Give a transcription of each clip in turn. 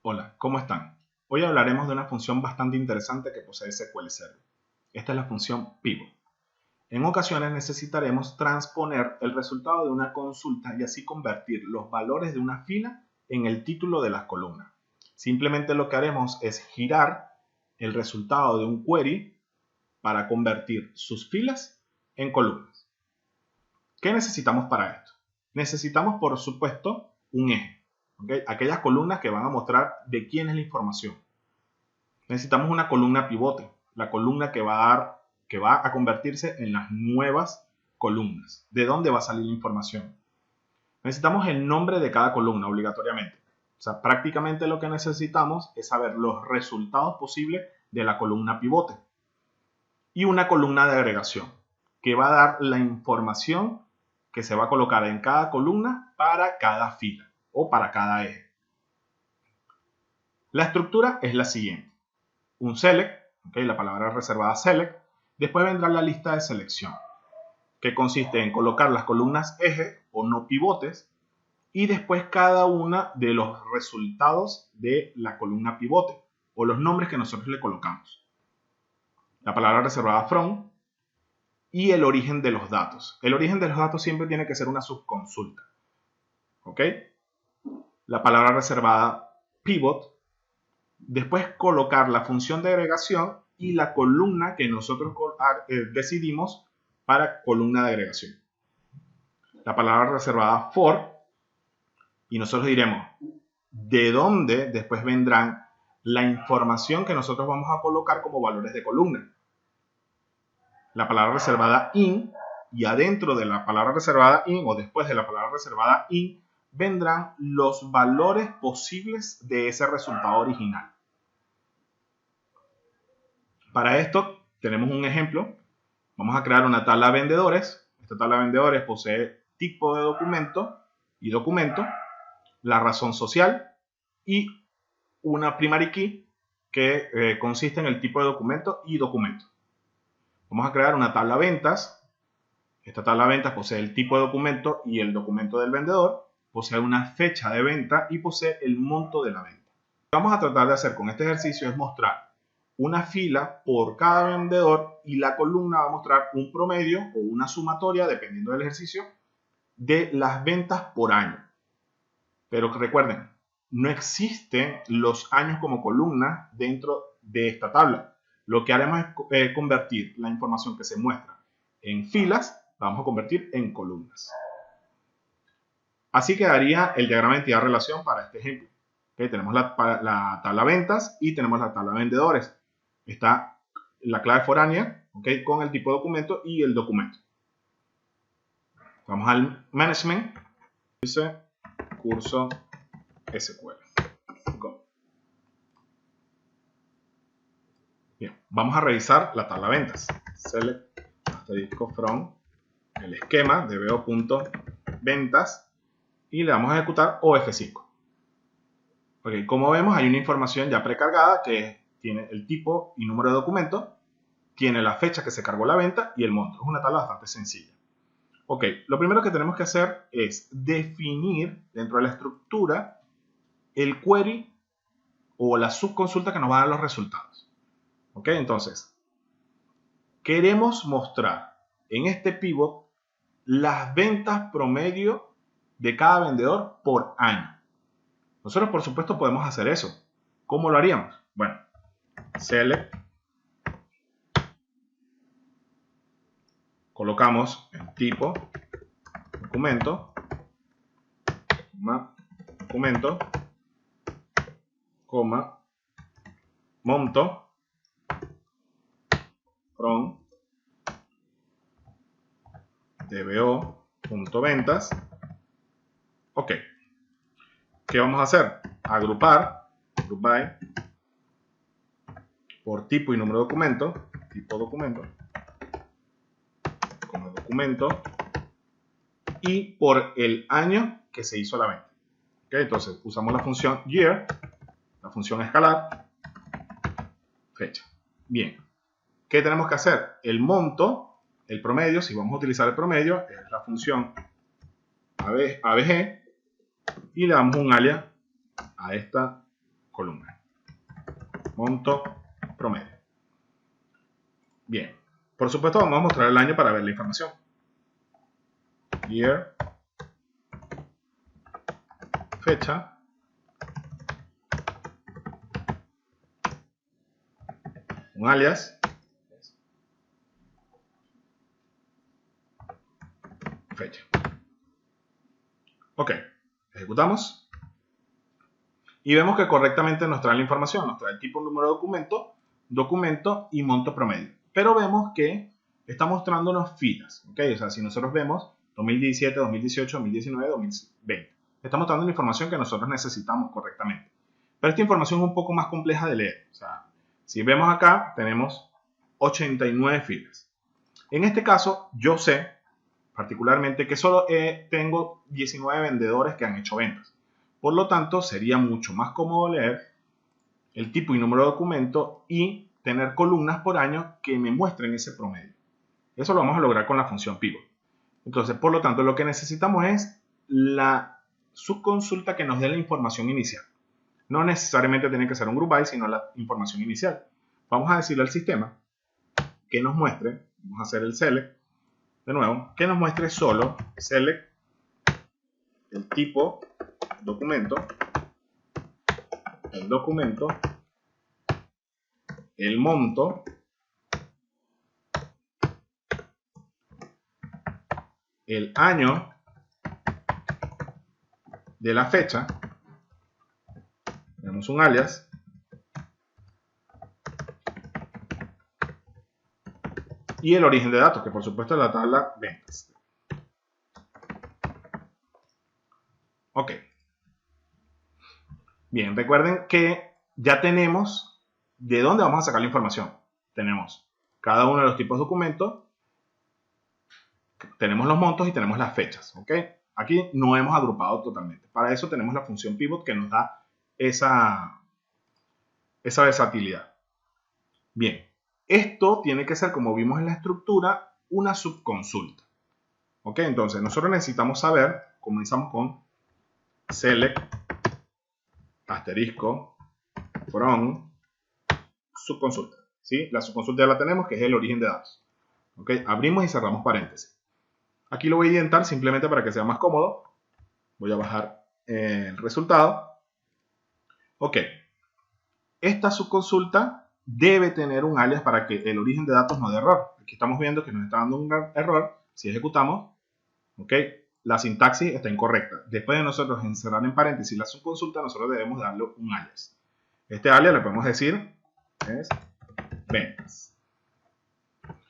Hola, ¿cómo están? Hoy hablaremos de una función bastante interesante que posee SQL Server. Esta es la función pivot. En ocasiones necesitaremos transponer el resultado de una consulta y así convertir los valores de una fila en el título de las columnas. Simplemente lo que haremos es girar el resultado de un query para convertir sus filas en columnas. ¿Qué necesitamos para esto? Necesitamos, por supuesto, un eje. ¿Okay? Aquellas columnas que van a mostrar de quién es la información. Necesitamos una columna pivote, la columna que va a convertirse en las nuevas columnas. ¿De dónde va a salir la información? Necesitamos el nombre de cada columna obligatoriamente. O sea, prácticamente lo que necesitamos es saber los resultados posibles de la columna pivote. Y una columna de agregación, que va a dar la información que se va a colocar en cada columna para cada fila o para cada eje. La estructura es la siguiente. Un select, la palabra reservada select, después vendrá la lista de selección, que consiste en colocar las columnas eje o no pivotes y después cada una de los resultados de la columna pivote o los nombres que nosotros le colocamos. La palabra reservada from y el origen de los datos. El origen de los datos siempre tiene que ser una subconsulta. ¿Ok? La palabra reservada pivot. Después colocar la función de agregación y la columna que nosotros decidimos para columna de agregación. La palabra reservada for y nosotros diremos de dónde después vendrán la información que nosotros vamos a colocar como valores de columna. La palabra reservada in y adentro de la palabra reservada in o después de la palabra reservada in vendrán los valores posibles de ese resultado original. Para esto tenemos un ejemplo. Vamos a crear una tabla de vendedores. Esta tabla de vendedores posee tipo de documento y documento, la razón social y una primary key que consiste en el tipo de documento y documento. Vamos a crear una tabla ventas. Esta tabla ventas posee el tipo de documento y el documento del vendedor, posee una fecha de venta y posee el monto de la venta. Lo que vamos a tratar de hacer con este ejercicio es mostrar una fila por cada vendedor y la columna va a mostrar un promedio o una sumatoria, dependiendo del ejercicio, de las ventas por año. Pero recuerden, no existen los años como columna dentro de esta tabla. Lo que haremos es convertir la información que se muestra en filas, la vamos a convertir en columnas. Así quedaría el diagrama de entidad-relación para este ejemplo. ¿Okay? Tenemos la tabla ventas y tenemos la tabla vendedores. Está la clave foránea, ¿okay? Con el tipo de documento y el documento. Vamos al management. Dice curso SQL. Go. Bien, vamos a revisar la tabla ventas. Select asterisco from el esquema de veo.ventas y le vamos a ejecutar o F5. Okay, como vemos hay una información ya precargada que tiene el tipo y número de documento, tiene la fecha que se cargó la venta y el monto. Es una tabla bastante sencilla. Ok, lo primero que tenemos que hacer es definir dentro de la estructura el query o la subconsulta que nos va a dar los resultados. Ok, entonces, queremos mostrar en este pivot las ventas promedio de cada vendedor por año. Nosotros, por supuesto, podemos hacer eso. ¿Cómo lo haríamos? Bueno, select, colocamos el tipo, documento, coma, monto, from, dbo.ventas. Ok. ¿Qué vamos a hacer? Agrupar, group by, por tipo y número de documento, tipo documento, como documento, y por el año que se hizo la venta. ¿Okay? Entonces usamos la función year, la función escalar, fecha. Bien, ¿qué tenemos que hacer? El monto, el promedio, si vamos a utilizar el promedio, es la función ABG, y le damos un alias a esta columna. Monto promedio. Bien. Por supuesto, vamos a mostrar el año para ver la información. Year. Fecha. Un alias. Fecha. Ok. Ejecutamos. Y vemos que correctamente nos trae la información. Nos trae el tipo, número de documento, documento y monto promedio. Pero vemos que está mostrándonos filas. ¿Ok? O sea, si nosotros vemos 2017, 2018, 2019, 2020. Está mostrando la información que nosotros necesitamos correctamente. Pero esta información es un poco más compleja de leer. O sea, si vemos acá, tenemos 89 filas. En este caso, yo sé particularmente que solo tengo 19 vendedores que han hecho ventas. Por lo tanto, sería mucho más cómodo leer el tipo y número de documento y tener columnas por año que me muestren ese promedio. Eso lo vamos a lograr con la función pivot. Entonces, por lo tanto, lo que necesitamos es la subconsulta que nos dé la información inicial. No necesariamente tiene que ser un group by, sino la información inicial. Vamos a decirle al sistema que nos muestre, vamos a hacer el select, de nuevo, que nos muestre solo select el tipo documento, el documento, el monto, el año de la fecha, tenemos un alias, y el origen de datos, que por supuesto es la tabla ventas. Ok. Bien, recuerden que ya tenemos de dónde vamos a sacar la información. Tenemos cada uno de los tipos de documentos, tenemos los montos y tenemos las fechas. ¿Ok? Aquí no hemos agrupado totalmente. Para eso tenemos la función pivot que nos da esa versatilidad. Bien, esto tiene que ser, como vimos en la estructura, una subconsulta. ¿Ok? Entonces, nosotros necesitamos saber, comenzamos con select, asterisco, from, subconsulta. ¿Sí? La subconsulta ya la tenemos, que es el origen de datos. ¿Ok? Abrimos y cerramos paréntesis. Aquí lo voy a indentar simplemente para que sea más cómodo. Voy a bajar el resultado. Ok. Esta subconsulta debe tener un alias para que el origen de datos no dé error. Aquí estamos viendo que nos está dando un error. Si ejecutamos, ¿ok? La sintaxis está incorrecta. Después de nosotros encerrar en paréntesis la subconsulta, nosotros debemos darle un alias. Este alias le podemos decir es ventas.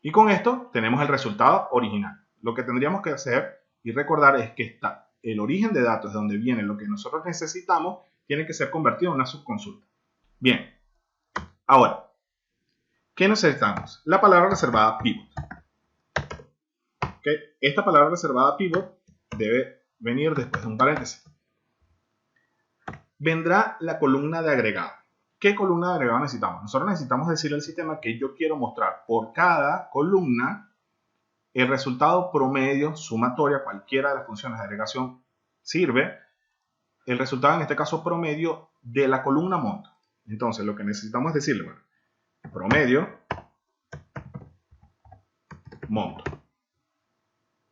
Y con esto tenemos el resultado original. Lo que tendríamos que hacer y recordar es que el origen de datos, de donde viene lo que nosotros necesitamos, tiene que ser convertido en una subconsulta. Bien, ahora, ¿qué necesitamos? La palabra reservada pivot. ¿Okay? Esta palabra reservada pivot debe venir después de un paréntesis. Vendrá la columna de agregado. ¿Qué columna de agregado necesitamos? Nosotros necesitamos decirle al sistema que yo quiero mostrar por cada columna el resultado promedio, sumatoria, cualquiera de las funciones de agregación sirve, el resultado en este caso promedio de la columna monto. Entonces lo que necesitamos es decirle, bueno, promedio monto.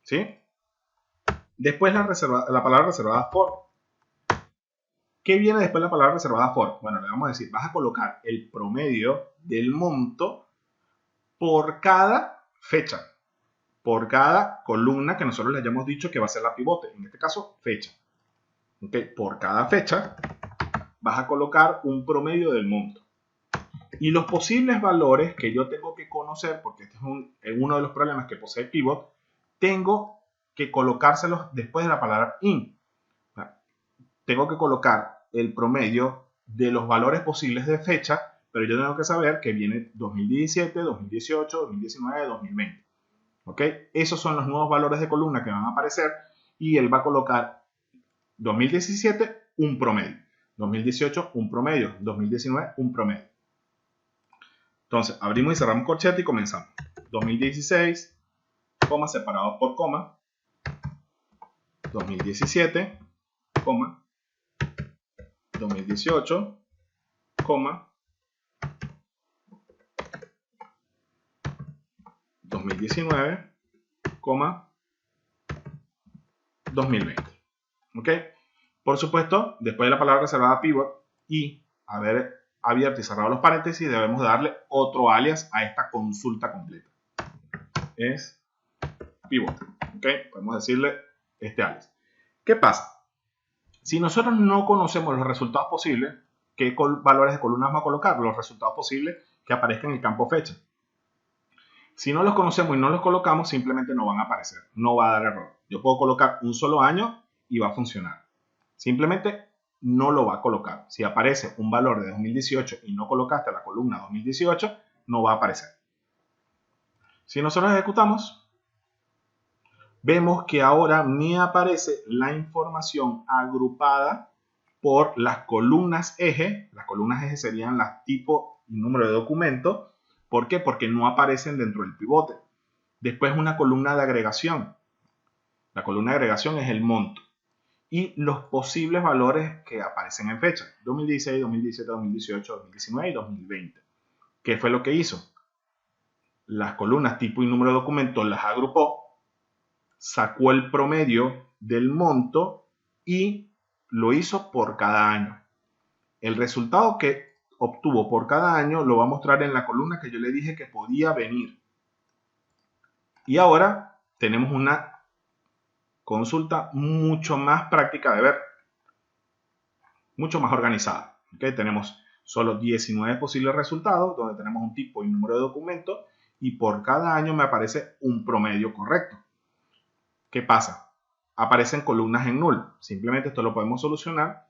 ¿Sí? Después la palabra reservada for. ¿Qué viene después de la palabra reservada for? Bueno, le vamos a decir, vas a colocar el promedio del monto por cada fecha, por cada columna que nosotros le hayamos dicho que va a ser la pivote, en este caso fecha. ¿Okay? Por cada fecha vas a colocar un promedio del monto. Y los posibles valores que yo tengo que conocer, porque este es uno de los problemas que posee Pivot, tengo que colocárselos después de la palabra in. Tengo que colocar el promedio de los valores posibles de fecha, pero yo tengo que saber que viene 2017, 2018, 2019, 2020. ¿Ok? Esos son los nuevos valores de columna que van a aparecer y él va a colocar 2017 un promedio, 2018 un promedio, 2019 un promedio. Entonces, abrimos y cerramos corchete y comenzamos. 2016, coma, separados por coma. 2017, coma. 2018, coma, 2019, coma, 2020. ¿Ok? Por supuesto, después de la palabra reservada pivot y haber abierto y cerrado los paréntesis, debemos darle otro alias a esta consulta completa. Es pivot. ¿Ok? Podemos decirle este alias. ¿Qué pasa? Si nosotros no conocemos los resultados posibles, ¿qué valores de columnas vamos a colocar? Los resultados posibles que aparezcan en el campo fecha. Si no los conocemos y no los colocamos, simplemente no van a aparecer. No va a dar error. Yo puedo colocar un solo año y va a funcionar. Simplemente no lo va a colocar. Si aparece un valor de 2018 y no colocaste la columna 2018, no va a aparecer. Si nosotros ejecutamos, vemos que ahora me aparece la información agrupada por las columnas eje. Las columnas eje serían las tipo y número de documento. ¿Por qué? Porque no aparecen dentro del pivote. Después una columna de agregación. La columna de agregación es el monto. Y los posibles valores que aparecen en fecha. 2016, 2017, 2018, 2019 y 2020. ¿Qué fue lo que hizo? Las columnas tipo y número de documento las agrupó, sacó el promedio del monto y lo hizo por cada año. El resultado que obtuvo por cada año lo va a mostrar en la columna que yo le dije que podía venir. Y ahora tenemos una consulta mucho más práctica de ver, mucho más organizada. ¿Okay? Tenemos solo 19 posibles resultados, donde tenemos un tipo y número de documento, y por cada año me aparece un promedio correcto. ¿Qué pasa? Aparecen columnas en null. Simplemente esto lo podemos solucionar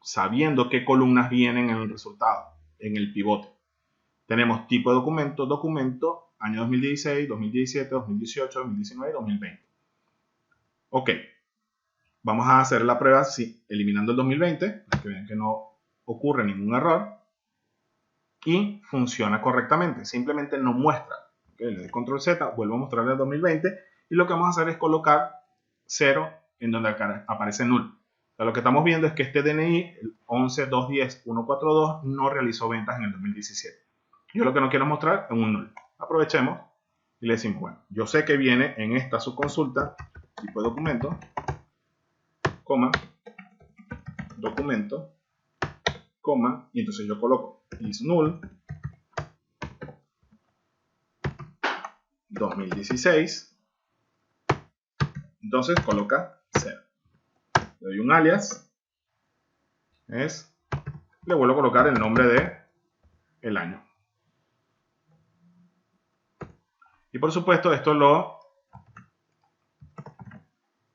sabiendo qué columnas vienen en el resultado, en el pivote. Tenemos tipo de documento, documento, año 2016, 2017, 2018, 2019 y 2020. Ok, vamos a hacer la prueba eliminando el 2020, para que vean que no ocurre ningún error. Y funciona correctamente, simplemente nos muestra. Okay, le doy control Z, vuelvo a mostrarle el 2020 y lo que vamos a hacer es colocar 0 en donde aparece null. O sea, lo que estamos viendo es que este DNI, el 11210142, no realizó ventas en el 2017. Yo lo que no quiero mostrar es un null. Aprovechemos y le decimos, bueno, yo sé que viene en esta subconsulta, tipo de documento, coma, documento, coma, y entonces yo coloco is null 2016. Entonces coloca 0. Le doy un alias. Le vuelvo a colocar el nombre de el año. Y por supuesto esto lo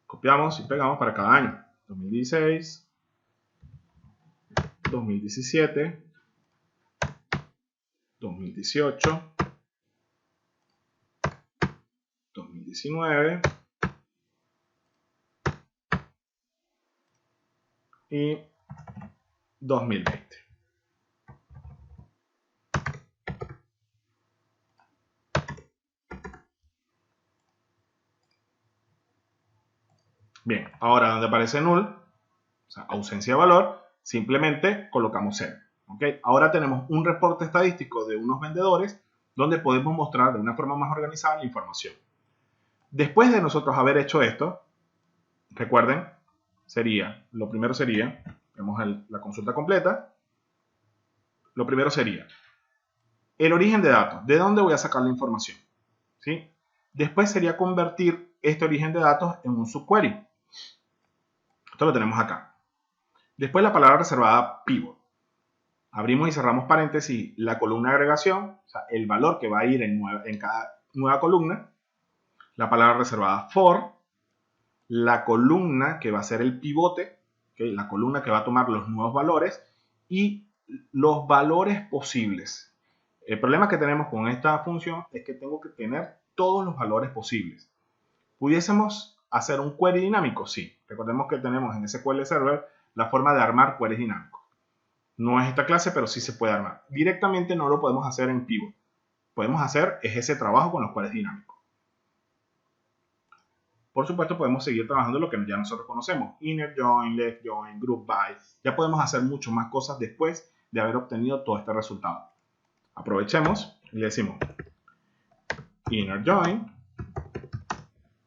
copiamos y pegamos para cada año. 2016, 2017, 2018, 2019 y 2020. Bien, ahora donde aparece null, o sea, ausencia de valor, simplemente colocamos 0. ¿Okay? Ahora tenemos un reporte estadístico de unos vendedores donde podemos mostrar de una forma más organizada la información. Después de nosotros haber hecho esto, recuerden, lo primero sería, vemos la consulta completa, lo primero sería el origen de datos, ¿de dónde voy a sacar la información? ¿Sí? Después sería convertir este origen de datos en un subquery. Esto lo tenemos acá. Después la palabra reservada pivot. Abrimos y cerramos paréntesis, la columna de agregación, o sea, el valor que va a ir en cada nueva columna. La palabra reservada for, la columna que va a ser el pivote, ¿okay? La columna que va a tomar los nuevos valores y los valores posibles. El problema que tenemos con esta función es que tengo que tener todos los valores posibles. ¿Pudiésemos hacer un query dinámico? Sí. Recordemos que tenemos en SQL Server la forma de armar queries dinámicos. No es esta clase, pero sí se puede armar. Directamente no lo podemos hacer en Pivot. Podemos hacer ese trabajo con los queries dinámicos. Por supuesto, podemos seguir trabajando lo que ya nosotros conocemos. Inner join, left join, group by. Ya podemos hacer mucho más cosas después de haber obtenido todo este resultado. Aprovechemos y le decimos inner join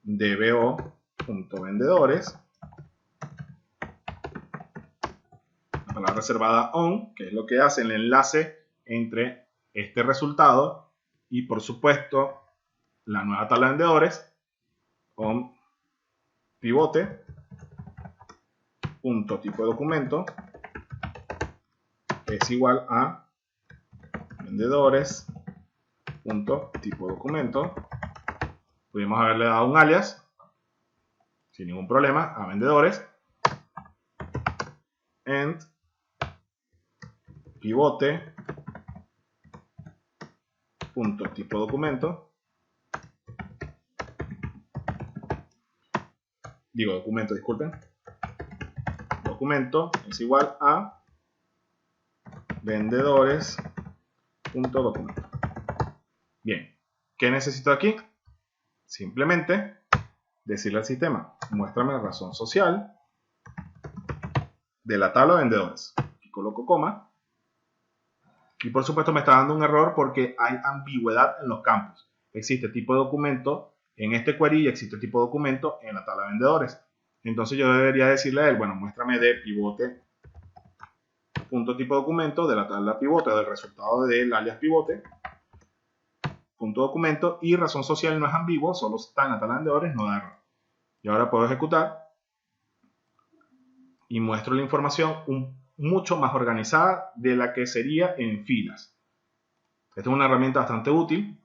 dbo.vendedores, la palabra reservada on, que es lo que hace el enlace entre este resultado y, por supuesto, la nueva tabla de vendedores, on pivote, punto tipo de documento, es igual a vendedores, punto tipo de documento. Pudimos haberle dado un alias sin ningún problema a vendedores, and pivote, punto tipo de documento, disculpen, documento es igual a vendedores.documento. Bien, ¿qué necesito aquí? Simplemente decirle al sistema, muéstrame la razón social de la tabla de vendedores. Aquí coloco coma. Y por supuesto me está dando un error porque hay ambigüedad en los campos. Existe tipo de documento en este query y existe tipo de documento en la tabla de vendedores. Entonces yo debería decirle a él, bueno, muéstrame de pivote punto tipo de documento de la tabla pivote, del resultado del alias pivote, punto documento, y razón social no es ambiguo, solo está en la tabla de vendedores, no da error. Y ahora puedo ejecutar y muestro la información mucho más organizada de la que sería en filas. Esta es una herramienta bastante útil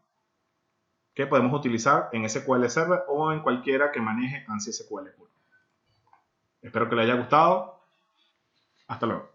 que podemos utilizar en SQL Server o en cualquiera que maneje ANSI SQL Puro. Espero que les haya gustado. Hasta luego.